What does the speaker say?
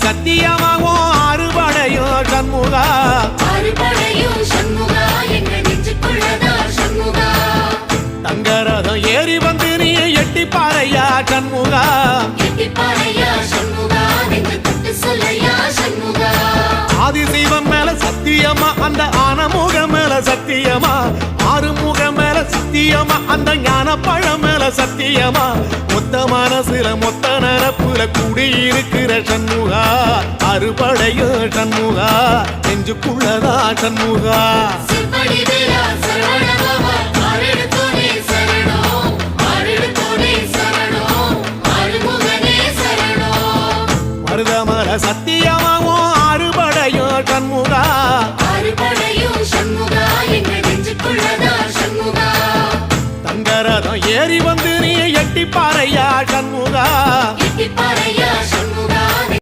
சத்தியமாகும் அறுபடையோ சண்முகா தங்கரதம் ஏறி வந்து நீ எட்டி பாறையா சண்முகா ஆதிசைவம் மேல சத்தியமா அந்த ஆனமுகம் மேல சத்தியமா ஆறுமுகம் மேல சத்தியமா அந்த ஞான பழம் மேல சத்தியமா மொத்த மனசுல மொத்த நரப்புல குடியிருக்கிற சண்முகா அறுபடையோ சண்முகா நெஞ்சுக்குள்ளதா சண்முகா மருதமர சத்தியமாவும் அறுபடையோ சண்முகா தங்கரதம் ஏறி வந்து நீ எட்டி பாறையா சண்முகா